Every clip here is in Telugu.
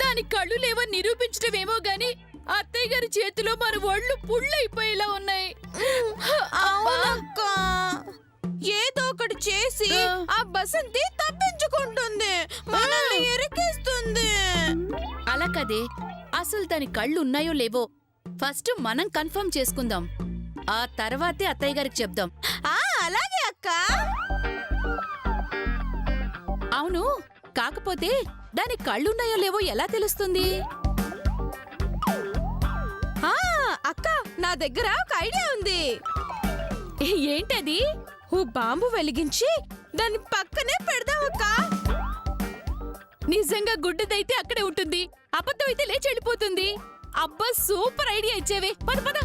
దాని కళ్ళు లేవని నిరూపించడమేమో గాని అత్తయ్య గారి చేతిలో మన ఒళ్ళు పుళ్ళైపోయేలా ఉన్నాయి. అవునక్క, ఏదో ఒకటి చేసి ఆ బసంతి తప్పించుకుంటుంది, మనల్ని ఎరికేస్తుంది. అలా కదే, అసలు దాని కళ్ళు ఉన్నాయో లేవో ఫస్ట్ మనం కన్ఫర్మ్ చేసుకుందాం. ఆ తర్వాతే అత్తయ్య గారికి చెప్దాం. అలాగే అక్క. అవును, కాకపోతే దాని కళ్ళున్నాయో లేవో ఎలా తెలుస్తుంది? అక్క, నా దగ్గర ఒక ఐడియా ఉంది. ఏంటది? ఓ బాంబు వెలిగించి దాని పక్కనే పెడదాం అక్క. నిజంగా గుడ్డదైతే అక్కడే ఉంటుంది, అబద్ధం అయితే లేచి వెళ్ళిపోతుంది. అబ్బా, సూపర్ ఐడియా ఇచ్చేవే. పద పద,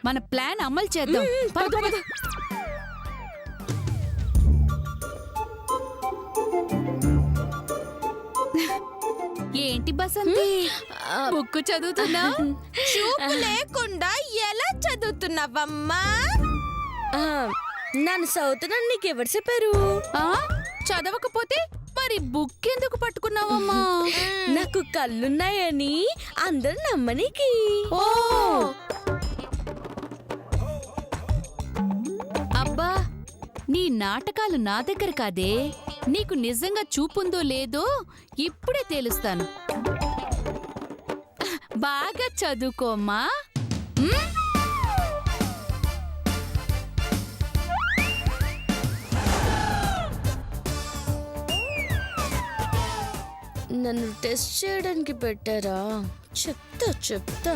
మన ప్లాన్ అమలు చేద్దాం. పద పద. ఏంటి బసంతి, బుక్కు చదువుతున్నా? చూపు లేకుండా ఎలా చదువుతున్నావమ్మా? నన్ను చదువుతున్నాను నీకెవరు చెప్పారు? చదవకపోతే మరి బుక్ ఎందుకు పట్టుకున్నావమ్మా? నాకు కళ్ళున్నాయని అందరు నమ్మనికి. ఓ అబ్బా, నీ నాటకాలు నా దగ్గర కాదే. నీకు నిజంగా చూపుందో లేదో ఇప్పుడే తేలుస్తాను. బాగా చదువుకోమ్మా. నన్ను టెస్ట్ చేయడానికి పెట్టారా? చెప్తా.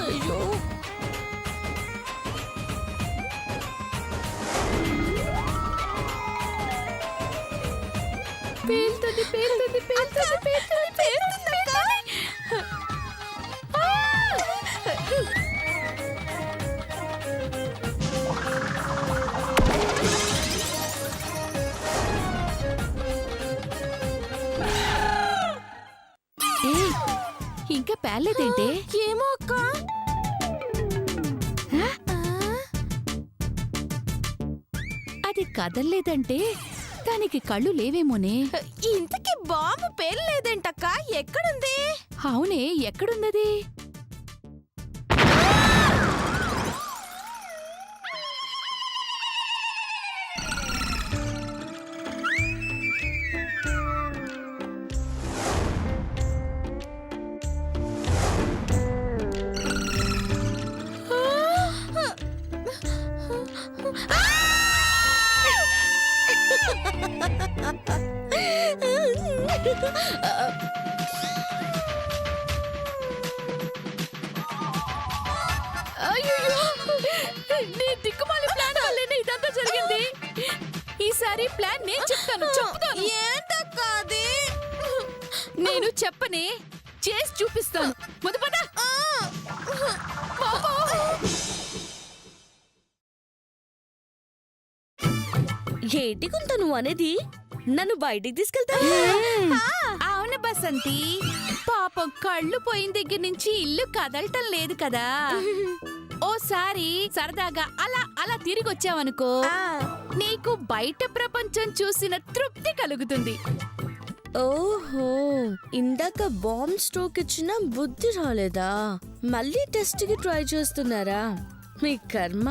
అయ్యో, పేలుతుంది. ఇంకా పేర్లేదేంటే? ఏమో అక్క. అది కదల్లేదంటే దానికి కళ్ళు లేవేమోనే. ఇంతకీ బాంబు పేర్లేదేంటక్క? ఎక్కడుంది? అవునే, ఎక్కడున్నది? నీ దిక్కుమాలి ప్లాన్ వల్లేనే ఇదంతా జరిగింది. ఈసారి ప్లాన్ నేను చెప్తాను. ఏంటక్క అది? నేను చెప్పనే, చేసి చూపిస్తాను. ముందు పద. ఏంటి కొంత నువ్వు అనేది? నన్ను బయటికి తీసుకెళ్తా? అవును బసంతి, పాపం కళ్ళు పోయిన దగ్గర నుంచి ఇల్లు కదలటం లేదు కదా. ఓసారి సరదాగా అలా అలా తిరిగి వచ్చావనుకో, నీకు బయట ప్రపంచం చూసిన తృప్తి కలుగుతుంది. ఓహో, ఇందాక బాంబ్ స్ట్రోక్ ఇచ్చిన బుద్ధి రాలేదా? మళ్ళీ టెస్ట్ కి ట్రై చేస్తున్నారా? మీ కర్మ.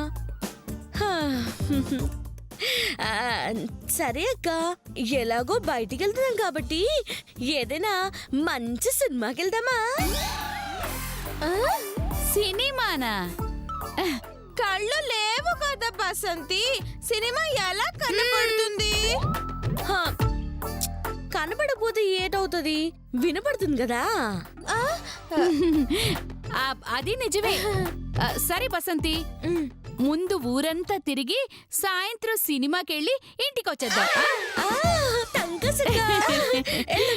సరే అక్క, ఎలాగో బయటికి వెళ్తున్నాం కాబట్టి ఏదైనా మంచి సినిమాకి వెళ్దామా? సినిమానా? కళ్ళు లేవు కదా బసంతి, సినిమా ఎలా కనపడుతుంది? కనపడకపోతే ఏటవుతుంది? వినపడుతుంది కదా. అది నిజమే. సరే బసంతి, ముందు ఊరంతా తిరిగి సాయంత్రం సినిమాకెళ్ళి ఇంటికి వచ్చేద్దాం.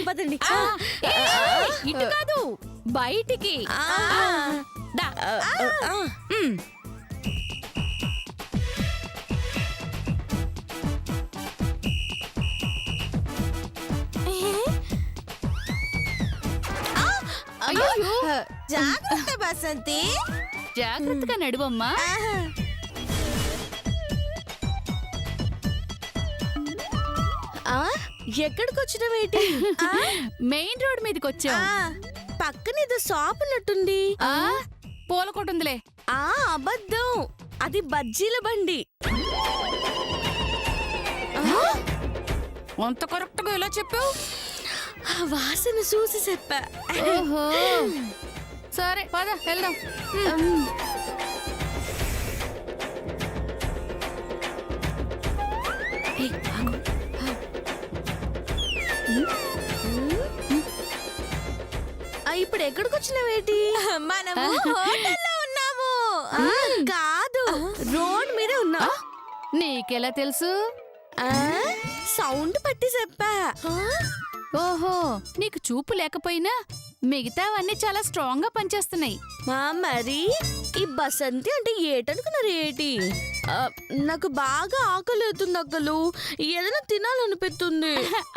పదండి. ఇటు కాదు, బయటికి. అయ్యో జాగ్రత్త బసంతి. జాగ్రత్తగా నడువమ్మా. ఆ, ఎక్కడికి వచ్చినవేటి? మెయిన్ రోడ్ మీదకి వచ్చాం. పక్కన ఏదో షాప్ ఉన్నట్టుంది. ఆ, పూల కొట్టుందిలే. ఆ, అబద్ధం, అది బజ్జీల బండి. అంత కరెక్ట్ గా ఎలా చెప్పావు? ఆ వాసన చూసి చెప్పా. ఓహో, సరే పద వెళ్దాం. ఏయ్, ఆగు. ఇప్పుడు ఎక్కడికి వచ్చినవేటి? మనము హోటల్లో ఉన్నాము. కాదు, రోడ్ మీద ఉన్నా. నీకెలా తెలుసు? సౌండ్ పట్టి చెప్పా. ఓహో, నీకు చూపు లేకపోయినా మిగతావన్నీ చాలా స్ట్రాంగ్ గా పనిచేస్తున్నాయి. మరి ఈ బసంతి అంటే ఏటనుకున్నారు ఏటి? నాకు బాగా ఆకలి అవుతుంది అక్కలు, ఏదైనా తినాలనిపిస్తుంది.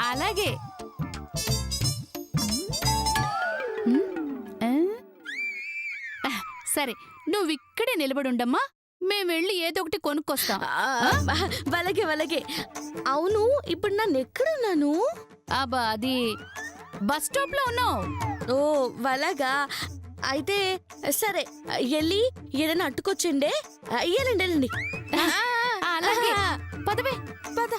అలాగే. సరే, నువ్విక్కడే నిలబడుండమ్మా, మేము వెళ్ళి ఏదో ఒకటి కొనుక్కొస్తాం. వలగే వలగే. అవును, ఇప్పుడు నన్ను ఎక్కడున్నాను? అబ్బా, అది బస్ స్టాప్ లో ఉన్నావు. ఓ వలగా. అయితే సరే, వెళ్ళి ఏదైనా అట్టుకొచ్చండే. వెళ్ళండి వెళ్ళండి. అలాగే, పదవే పద.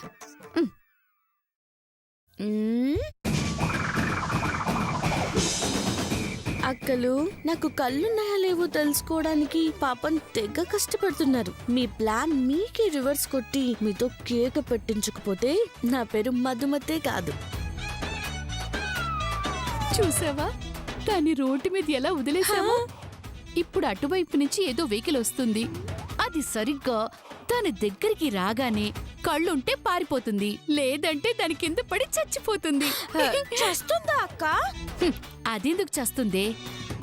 అక్కలు, నాకు కళ్ళున్నాయా లేవో తెలుసుకోవడానికి పాపం తెగ కష్టపడుతున్నారు. మీ ప్లాన్ మీకే రివర్స్ కొట్టి మీతో కేక పెట్టించకపోతే నా పేరు మధుమతే కాదు. చూసావా, దాన్ని రోడ్డు మీద ఎలా వదిలేసావా? ఇప్పుడు అటువైపు నుంచి ఏదో వెహికల్ వస్తుంది. అది సరిగ్గా దాని దగ్గరికి రాగానే కళ్ళుంటే పారిపోతుంది, లేదంటే దాని కింద పడి చచ్చిపోతుంది. చేస్తుందా అక్క? అదెందుకు చస్తుంది?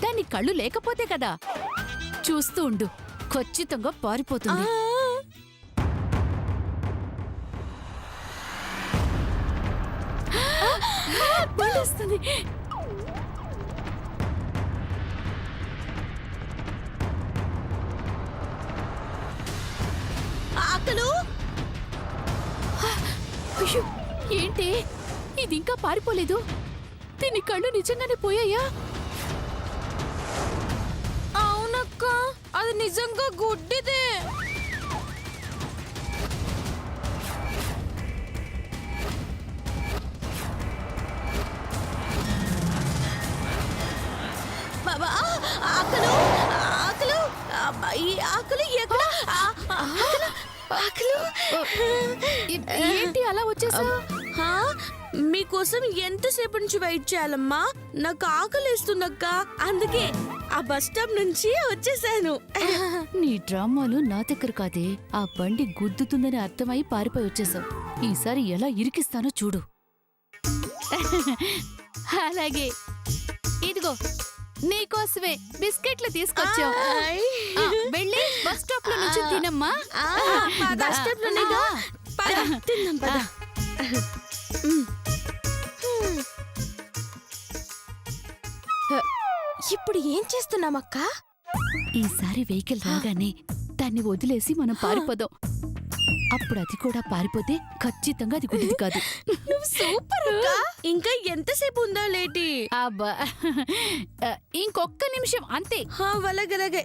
దాని కళ్ళు లేకపోతే కదా. చూస్తూ ఉండు, ఖచ్చితంగా పారిపోతుంది. పడేస్తుంది. అక్కలు, అయ్యో, ఏంటి ఇది ఇంకా పారిపోలేదు? దీని కళ్ళు నిజంగానే పోయాయా? అవునక్క, అది నిజంగా గుడ్డిదే. ఆకలు ఆకలు ఈ ఆకలు ఎక్కడ? ఆకలు ఏంటి అలా వచ్చేసా? మీకోసం ఎంతసేపు నుంచి వెయిట్ చేయాలమ్మా? నాకు ఆకలిస్తుందక్క, అందుకే ఆ బస్ స్టాప్ నుంచి వచ్చేసాను. నీ డ్రామాలు నా దగ్గర కాదే. ఆ బండి గుద్దుతుందని అర్థమై పారిపోయి వచ్చేసావు. ఈసారి ఎలా ఇరికిస్తానో చూడు. అలాగే, ఇదిగో నీకోసమే బిస్కెట్లు తీసుకొచ్చాం. వెళ్ళి బస్ స్టాప్ లో నుంచి తినమ్మా. బస్ స్టాప్ లోనేగా, తిందాం పద. ఇప్పుడు ఏం చేస్తున్నామక్క? ఈసారి వెహికల్ రాగానే దాన్ని వదిలేసి మనం పారిపోదాం. అప్పుడు అది కూడా పారిపోతే ఖచ్చితంగా అది గుడ్డిది కాదు. సూపర్ అక్క. ఇంకా ఎంతసేపు ఉందా లేటి? అబ్బా, ఇంకొక్క నిమిషం అంతే. వలగలగే.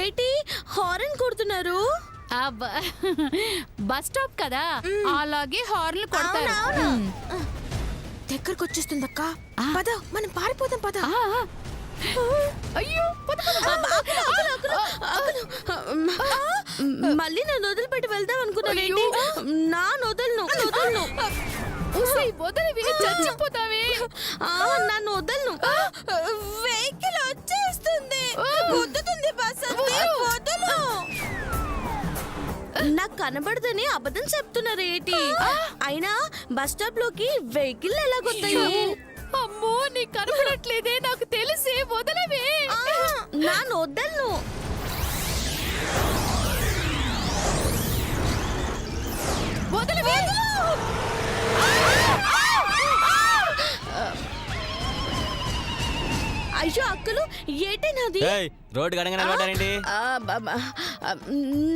ఏటి హారన్ కొడుతున్నారు? అబ్బా, బస్ స్టాప్ కదా, అలాగే హార్న్లు కొడతారు. దగ్గరకు వచ్చేస్తుందక్క. పద, మనం పారిపోదాం పద. అయ్యో, మళ్ళీ నన్ను వదిలిపెట్టి వెళ్దాం అనుకున్నాను. నా వదలను వదలను. వదలవి, చచ్చిపోతావే. నన్ను వదలను. వెహికల్ వచ్చేస్తుంది, గుద్దుతుంది బస్. వదలు. నాకు కనబడదని అబద్ధం చెప్తున్నారు ఏంటి? అయినా బస్ స్టాప్ లోకి వెహికల్ ఎలాగొస్తాయి? అమ్మో, నీ కనబడట్లేదే, నాకు తెలిసే. వదలవే. నా వదలను. ఏటేనాది రోడ్డు గడంగా పడ్డారండి.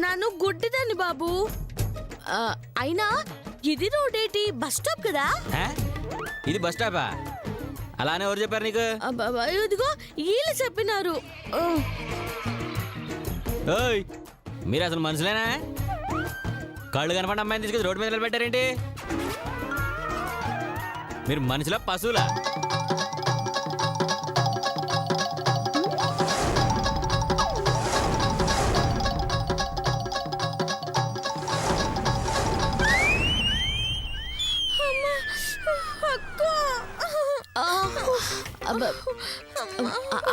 నన్ను గుడ్డిదాన్ని బాబు. అయినా ఇది రోడేటి బస్ స్టాప్ కదా? ఇది బస్ స్టాపా? అలానే ఎవరు చెప్పారు నీకు? ఇదిగో వీళ్ళు చెప్పినారు. ఓయ్ మీరు అసలు మనుషులేనా? కళ్ళు కనపడి అమ్మాయిని తీసుకొచ్చి రోడ్డు మీద నిలబెట్టారేంటి? మీరు మనుషులా పశువులా?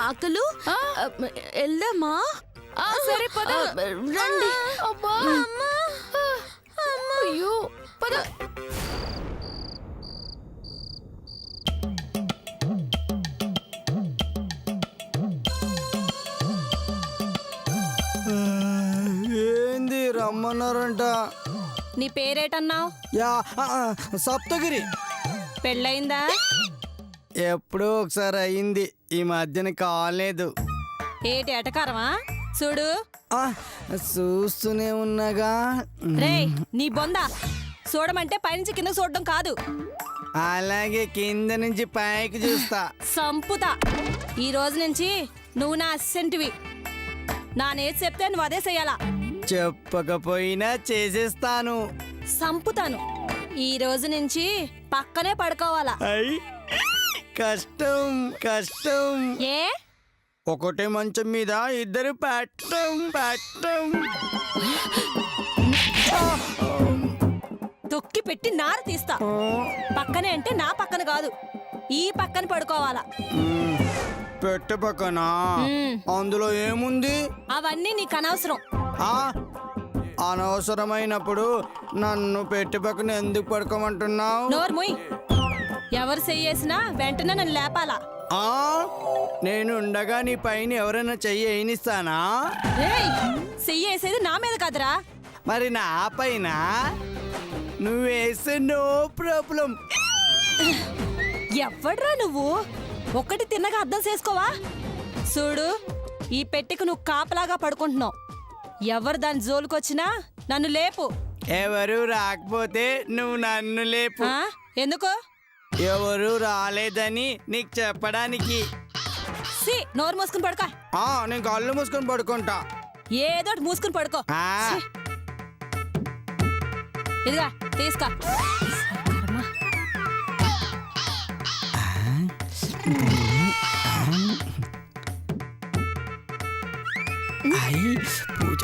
ఆకలు వెళ్దామా? సరే పద. రండి. అయ్యో పద. ఏంది రమ్మన్నారంట? నీ పేరేటన్నావు? యా సప్తగిరి. పెళ్ళయిందా? ఎప్పుడో ఒకసారి అయింది, ఈ మధ్యన కాలేదు. ఏటి ఎటకారమా? చూడు ఆ, చూస్తూనే ఉన్నాగా. రే నీ బొంద. చూడమంటే పైనుంచి కింద చూడడం కాదు. అలాగే కింద నుంచి పైకి చూస్తా. సంపుతా. ఈ రోజు నుంచి నువ్వు నా అసిస్టెంట్వి. నా నేతి చెప్తే నువ్వు అదే చెయ్యాలా. చెప్పకపోయినా చేసేస్తాను. సంపుతాను. ఈ రోజు నుంచి పక్కనే పడుకోవాలా. అయ్ కష్టం కష్టం. ఏ ఒకటే మంచం మీద ఇద్దరు పట్టం. తొక్కి పెట్టి నార తీస్తా. పక్కనే అంటే నా పక్కన కాదు, ఈ పక్కన పడుకోవాలా. పెట్టె పక్కనా? అందులో ఏముంది? అవన్నీ నీకు అనవసరం. ఆ అనవసరమైనప్పుడు నన్ను పెట్టి పక్కన ఎందుకు పడుకోమంటున్నావు? నోరు ముయ్. ఎవరు చెయ్యేసినా వెంటనే నన్ను లేపాలా. ఆ నేను ఉండగా నీ పైన ఎవరైనా చెయ్యి వేయనిస్తానా? చెయ్యేసేది నా మీద కాదురా. మరి నా పైన నువ్వు వేస్తే నో ప్రాబ్లం. ఎవడ్రా నువ్వు? ఒక్కటి తిన్నగా అర్థం చేసుకోవా? చూడు, ఈ పెట్టెకు నువ్వు కాపలాగా పడుకుంటున్నావు. ఎవరు దాని జోలుకొచ్చినా నన్ను లేపు. ఎవరు రాకపోతే నువ్వు నన్ను లేపు. ఆ? ఎందుకు? ఎవరు రాలేదని నీకు చెప్పడానికి. నోరు మూసుకుని పడుకో. నేను కళ్ళు మూసుకొని పడుకుంటా. ఏదోటి మూసుకుని పడుకో. ఇదిగా తీసుకో. పూజ.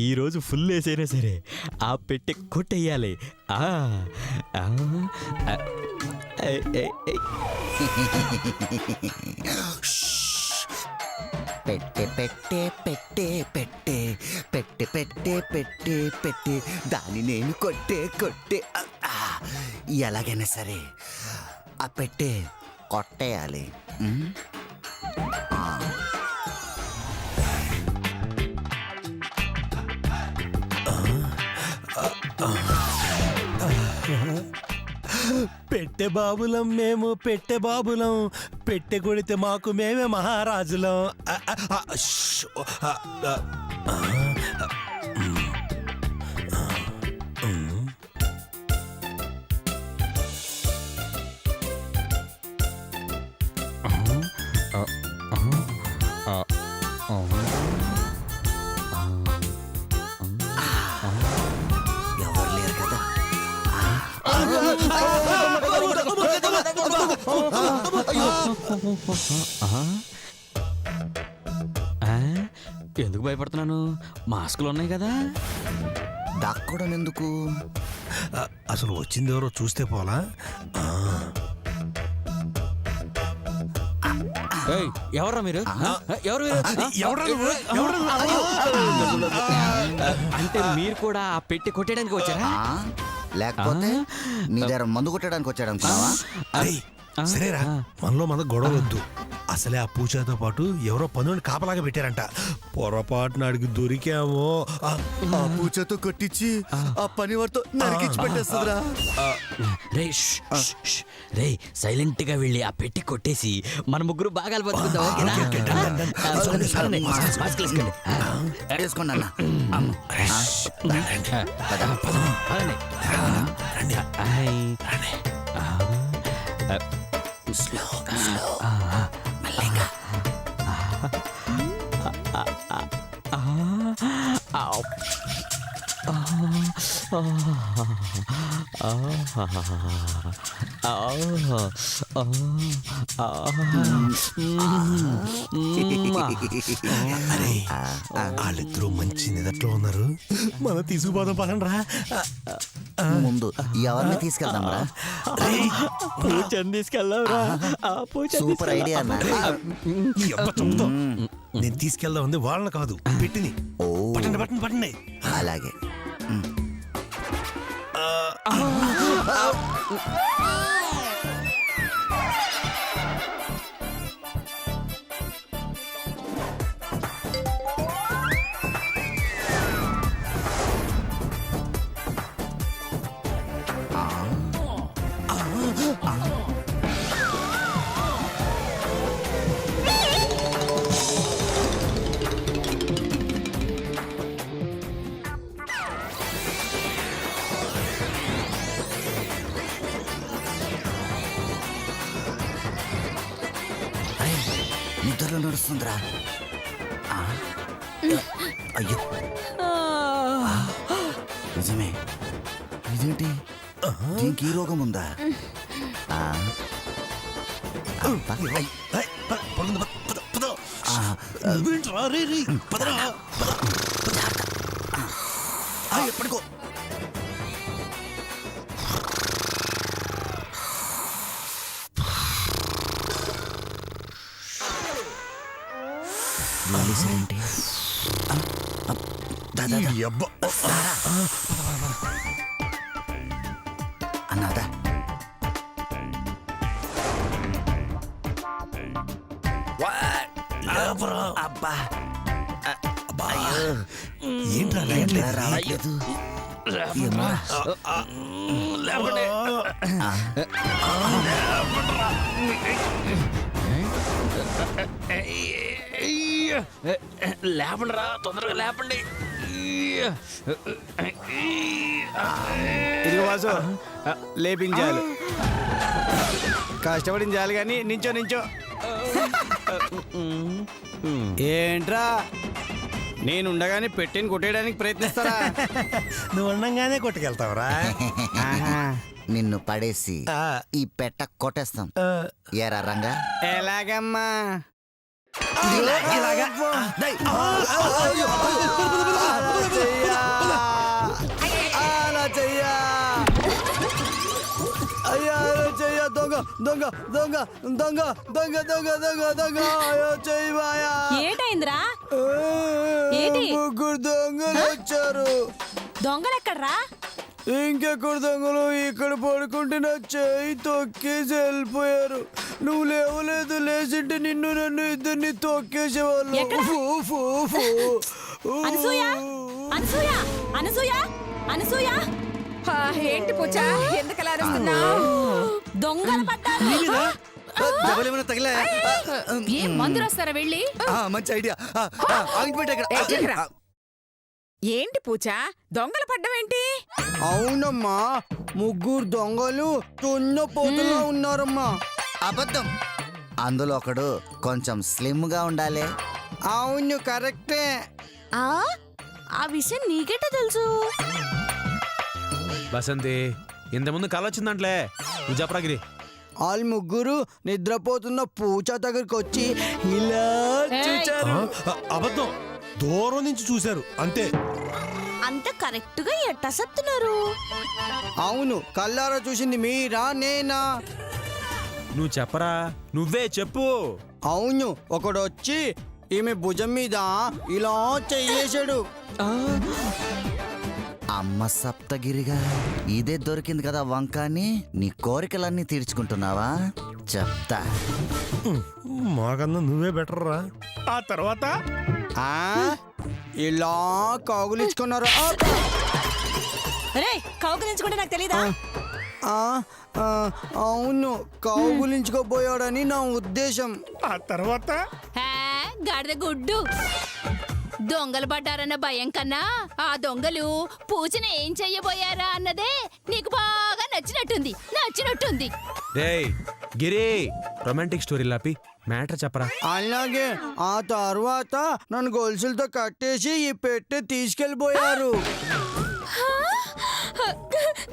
ఈరోజు ఫుల్ వేసైనా సరే ఆ పెట్టె కొట్టేయాలి. పెట్టే పెట్టే పెట్టే పెట్టే పెట్టే పెట్టే పెట్టే పెట్టే దాన్ని నేను కొట్టే ఎలాగైనా సరే ఆ పెట్టే కొట్టేయాలి. పెట్టె బాబులం మేము, పెట్టె బాబులం. పెట్టె కొడితే మాకు మేమే మహారాజులం. ఎవరు లేరు కదా. ఎందుకు భయపడుతున్నాను? మాస్కులు ఉన్నాయి కదా. దాక్కోవడం ఎందుకు? అసలు వచ్చింది ఎవరో చూస్తే పోలా. ఎవరా మీరు? ఎవరు అంటే మీరు కూడా ఆ పెట్టి కొట్టేయడానికి వచ్చారా? లేకపోతే నీ దగ్గర మందు కొట్టడానికి వచ్చాడు అనుకున్నావా? సరేరా, మనలో మన గొడవ వద్దు. అసలే ఆ పూజతో పాటు ఎవరో పనులను కాపలాగా పెట్టారంట. పొరపాటున అడిగి దొరికామో ఆ పూచతో కొట్టించి ఆ పని వారితో నరికించి పెట్టేస్తుందిరా. రే సైలెంట్ గా వెళ్ళి ఆ పెట్టి కొట్టేసి మన ముగ్గురు భాగాలు బతుకుతాం. ఓకేనా? మాస్క్ వేసుకోండి. వేసుకోండి అన్న. అమ్మ. పదండి. అరే వాళ్ళిద్దరూ మంచి నిదట్లో ఉన్నారు. మనం తీసుకుపోదాం పదండి రా. ముందు ఎవరిని తీసుకెళ్దాం రా? పూజని తీసుకెళ్దాంరా. సూపర్ ఐడియా అన్న. ఈ అబ్బ చెప్తాం. నేను తీసుకెళ్దాం ఉంది వాళ్ళని కాదు, పెట్టిని. ఓ పట్టండి పట్టండి పట్టండి. అలాగే. నిద్రలో నడుస్తుందిరా. అయ్యో నిజమే. ఇదేంటి, దీనికి ఈ రోగం ఉందా? అబ్బా. ఏయ్, పదండి, పద, పద. నువ్వేంట్రా? రే, రే, పదరా. ఎప్పటికో ఏంటి ఈ అబ్బ. అన్నదా? లేపరా. అబ్బా ఏంట్రా లేట్లేదు? రావట్లేదు. లేవండి. లేపండి రా, తొందరగా లేపండి. ఇదిగో వాసు, లేపించాలి. కష్టపడించాలి కానీ నించో నించో. ఏంట్రా నేను ఉండగానే పెట్టిని కొట్టేయడానికి ప్రయత్నిస్తారా? నువ్వు ఉండంగానే కొట్టుకెళ్తావురా. నిన్ను పడేసి ఆ, ఈ పెట్ట కొట్టేస్తాం. ఆ, ఏరా రంగా? ఎలాగమ్మా? ఇలాగా. డేయ్. అలా చెయ్యా. అయ్యా చెయ్య. దొంగ దొంగ దొంగ దొంగ దొంగ దొంగ దొంగ దొంగ. అయ్యో చెయ్యబాయా. ఏటైందిరా? ఏంటి? ముగ్గురు దొంగలు వచ్చారు. దొంగలెక్కడ్రా? ఇంకెక్కడ దొంగలు ఇక్కడ పడుకుంటే నా చేయి తొక్కేసి వెళ్ళిపోయారు. నువ్వు లేవలేదు, లేచింటే నిన్ను నన్ను ఇద్దరిని తొక్కేసేవాళ్ళు. ఎక్కడ? ఫూ, ఫూ, ఫూ. అనసూయ, అనసూయ, అనసూయ, అనసూయ. ఏంటి పూజా, ఎందుకు అలా అరుస్తున్నావ్? దొంగలు పడ్డారు. దెబ్బలేమైనా తగిలే? ఏం మందు రాస్తారా వెళ్ళి? మంచి ఐడియా. ఆగిపోయి ఇక్కడ. ఏంటి పూజా, దొంగలు పడ్డమేంటి? అవునమ్మా, ముగ్గురు దొంగలు తున్న పోతులా ఉన్నారమ్మా. అబద్ధం. అందులో ఒకడు కొంచెం స్లిమ్ గా ఉండాలి. అవును, కరెక్టే. ఆ విషయం నీకెట్టా తెలుసు? బసంతి ఇంతకుముందు కళ వచ్చిందంట్లే, నువ్వు చెప్పరాగిరి. వాళ్ళు ముగ్గురు నిద్రపోతున్న పూచ దగ్గరికి వచ్చి ఇలా చూచారు. అబద్ధం. దూరం నుంచి చూశారు అంతే. అంత కరెక్ట్ గా ఎట్టా చెప్తున్నారు? అవును, కల్లారా చూసింది మీరా నేనా? నువ్వు చెప్పరా, నువ్వే చెప్పు. అవును, ఒకడు వచ్చి ఈమె భుజం మీద ఇలా చెయ్యేశాడు. అమ్మ సప్తగిరిగా ఇదే దొరికింది కదా వంకాని. నీ కోరికలన్నీ తీర్చుకుంటున్నావా? చెప్తా. మాకన్నా నువ్వే బెటర్ రా. ఆ తర్వాత ఆ, ఇలా కాగులించుకున్నారు. రే కౌగులించుకుంటే నాకు తెలీదా అవును, కాగులించుకోపోయాడని నా ఉద్దేశం. ఆ తర్వాత హే, గాడిద గుడ్డు దొంగలు పడ్డారన్న భయం కన్నా ఆ దొంగలు పూజను ఏం చెయ్యబోయారా అన్నదే నీకు బాగా నచ్చినట్టుంది. రేయ్ గిరి రొమాంటిక్ స్టోరీ లాపి మ్యాటర్ చెప్పరా. అలాగే ఆ తర్వాత నన్ను గొలుసులతో కట్టేసి ఈ పెట్టె తీసుకెళ్ళిపోయారు.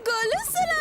గొలుసులా